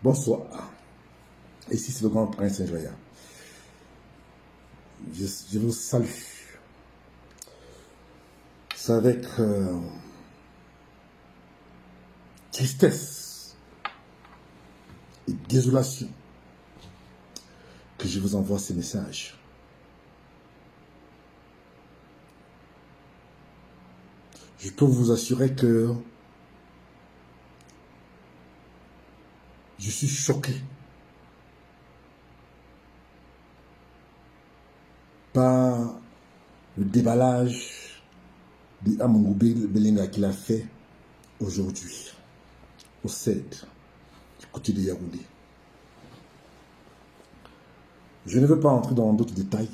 Bonsoir. Ici, c'est le grand prince Saint-Joya. Je vous salue. C'est avec tristesse et désolation que je vous envoie ces messages. Je peux vous assurer que je suis choqué par le déballage de Amungu Belenga qu'il a fait aujourd'hui au CED du côté de Yaoundé. Je ne veux pas entrer dans d'autres détails.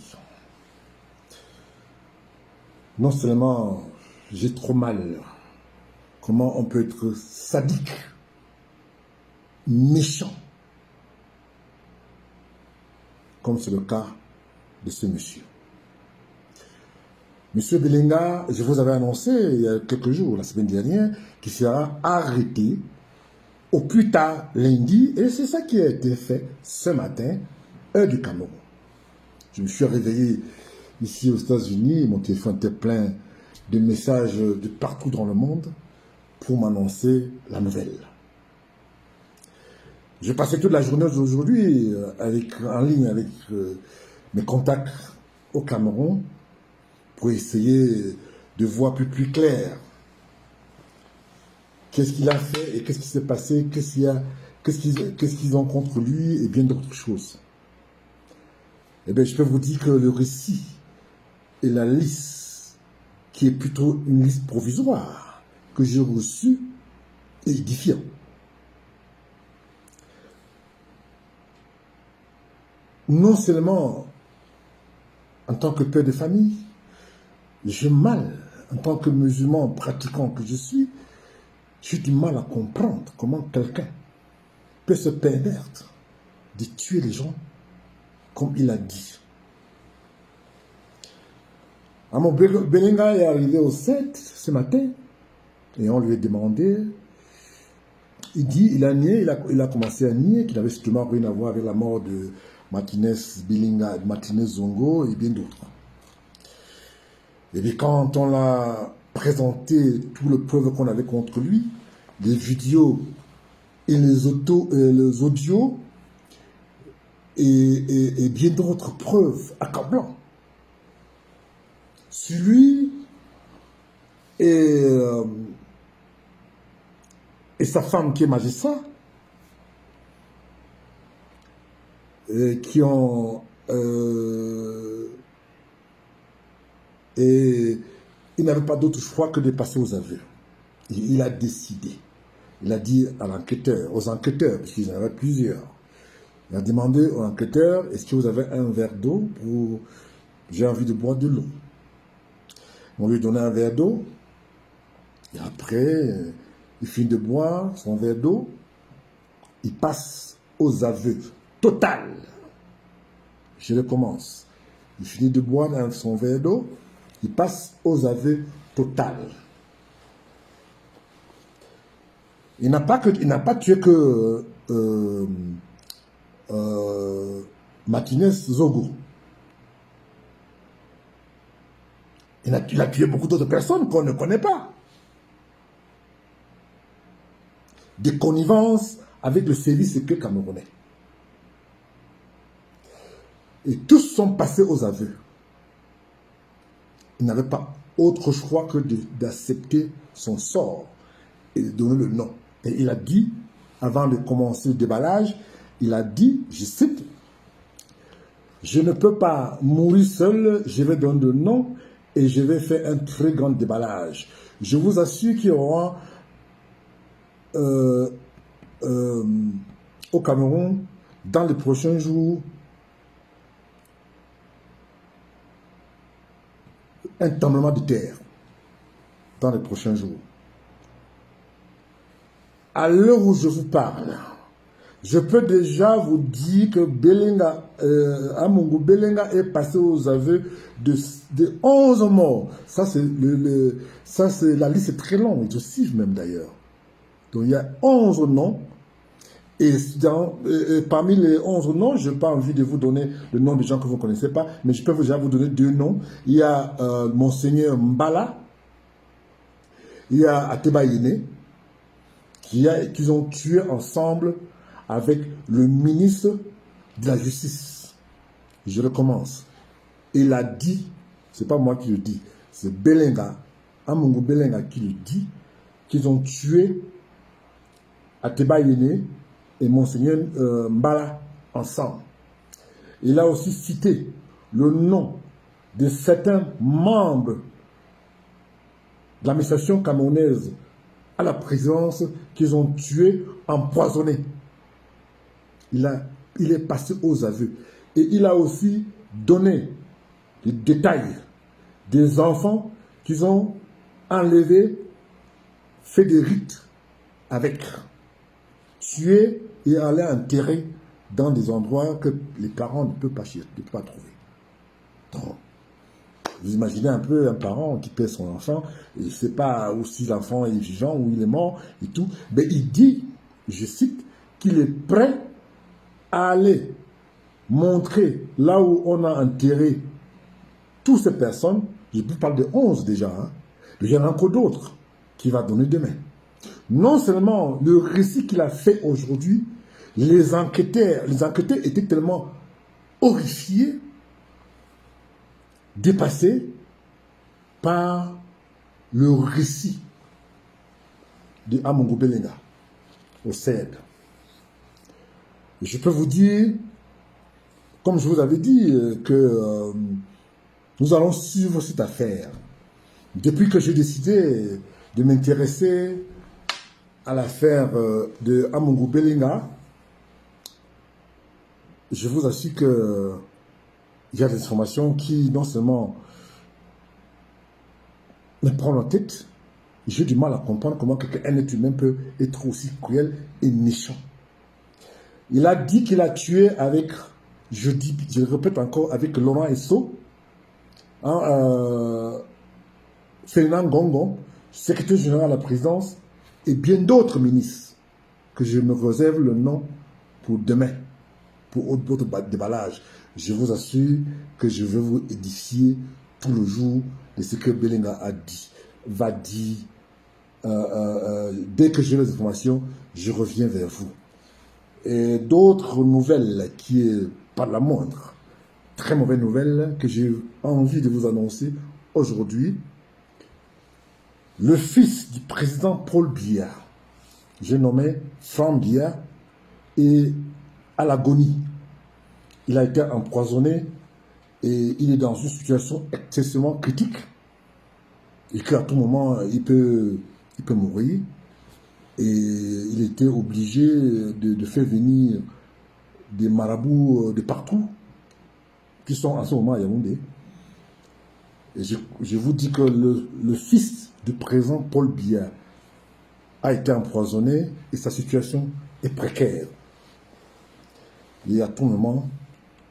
Non seulement j'ai trop mal comment on peut être sadique, méchant, comme c'est le cas de ce monsieur. Monsieur Belenga, je vous avais annoncé il y a quelques jours, la semaine dernière, qu'il sera arrêté au plus tard lundi, et c'est ça qui a été fait ce matin, heure du Cameroun. Je me suis réveillé ici aux États-Unis, mon téléphone était plein de messages de partout dans le monde pour m'annoncer la nouvelle. J'ai passé toute la journée aujourd'hui en ligne avec mes contacts au Cameroun pour essayer de voir plus clair qu'est-ce qu'il a fait et qu'est-ce qui s'est passé, qu'est-ce qu'ils ont contre lui et bien d'autres choses. Eh bien, je peux vous dire que le récit et la liste, qui est plutôt une liste provisoire que j'ai reçue, est édifiant. Non seulement en tant que père de famille, j'ai mal, en tant que musulman pratiquant que je suis, j'ai du mal à comprendre comment quelqu'un peut se permettre de tuer les gens comme il a dit. Mon Belenga est arrivé au 7 ce matin et on lui a demandé, il dit, il a nié, il a commencé à nier qu'il n'avait justement rien à voir avec la mort de Martinez Belenga, Martinez Zongo et bien d'autres. Et puis quand on l'a présenté tout le preuve qu'on avait contre lui, les vidéos et les audios et bien d'autres preuves accablantes sur lui et sa femme qui est magistrat, qui ont et il n'avait pas d'autre choix que de passer aux aveux. Et il a décidé. Il a dit à l'enquêteur, aux enquêteurs, parce qu'il y en avait plusieurs, il a demandé aux enquêteurs, est-ce que vous avez un verre d'eau pour... J'ai envie de boire de l'eau. On lui donnait un verre d'eau, et après, il finit de boire son verre d'eau, il passe aux aveux. Total. Je recommence. Il finit de boire son verre d'eau, il passe aux aveux total. Il n'a pas tué que Martinez Zogo. Il a tué beaucoup d'autres personnes qu'on ne connaît pas. Des connivences avec le service secret camerounais. Et tous sont passés aux aveux. Il n'avait pas autre choix que d'accepter son sort et de donner le nom. Et il a dit, avant de commencer le déballage, il a dit, je cite, « Je ne peux pas mourir seul, je vais donner le nom et je vais faire un très grand déballage. Je vous assure qu'il y aura au Cameroun, dans les prochains jours, un tremblement de terre dans les prochains jours. À l'heure où je vous parle, je peux déjà vous dire que Amungu Belenga est passé aux aveux de 11 morts. Ça, c'est la liste est très longue, exhaustive même d'ailleurs. Donc il y a 11 noms Et parmi les 11 noms, je n'ai pas envie de vous donner le nom des gens que vous ne connaissez pas, mais je peux déjà vous donner 2 noms. Il y a Monseigneur Mbala, il y a Ateba Yene, qu'ils ont tué ensemble avec le ministre de la Justice. Je recommence. Il a dit, c'est pas moi qui le dis, c'est Belenga, Amungu Belenga qui le dit, qu'ils ont tué Ateba Yene et Monseigneur Mbala ensemble. Il a aussi cité le nom de certains membres de l'administration camerounaise à la présidence qu'ils ont tués, empoisonnés. Il est passé aux aveux. Et il a aussi donné les détails des enfants qu'ils ont enlevés, fait des rites avec, tués et allaient enterrer dans des endroits que les parents ne peuvent pas trouver. Donc, vous imaginez un peu un parent qui perd son enfant, et il ne sait pas où si l'enfant est vivant ou il est mort et tout. Mais il dit, je cite, qu'il est prêt à aller montrer là où on a enterré toutes ces personnes. Je vous parle de 11 déjà, hein. Il y en a encore d'autres qui va donner demain. Non seulement le récit qu'il a fait aujourd'hui, les enquêteurs étaient tellement horrifiés, dépassés par le récit de Amungu Belenga au CED. Je peux vous dire, comme je vous avais dit, que nous allons suivre cette affaire. Depuis que j'ai décidé de m'intéresser à l'affaire de Amungu Belenga, je vous assure que il y a des informations qui, non seulement me prennent en tête, j'ai du mal à comprendre comment un être humain peut être aussi cruel et méchant. Il a dit qu'il a tué avec, je le répète encore, avec Laurent Esso, Ferdinand Gongon, secrétaire général à la présidence, et bien d'autres ministres, que je me réserve le nom pour demain, pour d'autres déballages. Je vous assure que je vais vous édifier tout le jour de ce que Belenga a dit, va dire. Dès que j'ai les informations, je reviens vers vous. Et d'autres nouvelles qui est pas la moindre, très mauvaise nouvelle que j'ai envie de vous annoncer aujourd'hui. Le fils du président Paul Biya, j'ai nommé Franck Biya, est à l'agonie. Il a été empoisonné et il est dans une situation excessivement critique. Et qu'à tout moment, il peut mourir. Et il était obligé de faire venir des marabouts de partout, qui sont en ce moment à Yaoundé. Et je vous dis que le fils du président Paul Biya a été empoisonné et sa situation est précaire. Et à tout moment,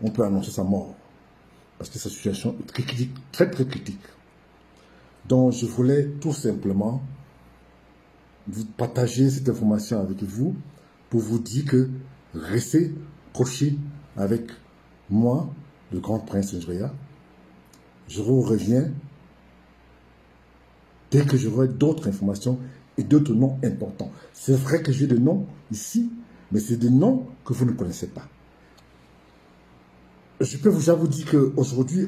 on peut annoncer sa mort. Parce que sa situation est très critique, très très critique. Donc je voulais tout simplement vous partager cette information avec vous pour vous dire que restez cochés avec moi, le grand prince Njreya. Je vous reviens dès que j'aurai d'autres informations et d'autres noms importants. C'est vrai que j'ai des noms ici, mais c'est des noms que vous ne connaissez pas. Je peux déjà vous dire qu'aujourd'hui,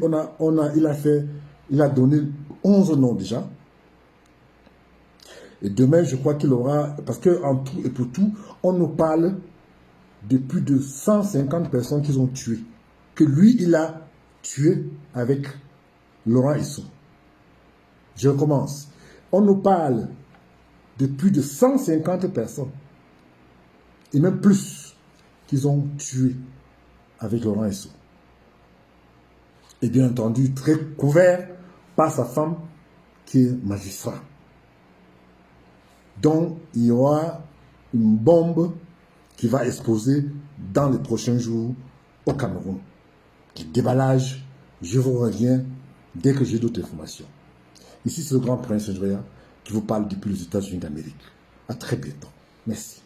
il a donné 11 noms déjà. Et demain, je crois qu'il aura, parce qu'en tout et pour tout, on nous parle de plus de 150 personnes qu'ils ont tuées. Que lui, il a tué avec Laurent Esso. Je recommence. On nous parle de plus de 150 personnes, et même plus, qu'ils ont tué avec Laurent Esso. Et bien entendu, très couvert par sa femme, qui est magistrat. Donc, il y aura une bombe qui va exploser dans les prochains jours au Cameroun. Du déballage, je vous reviens dès que j'ai d'autres informations. Ici, c'est le grand prince Njreya qui vous parle depuis les États-Unis d'Amérique. À très bientôt. Merci.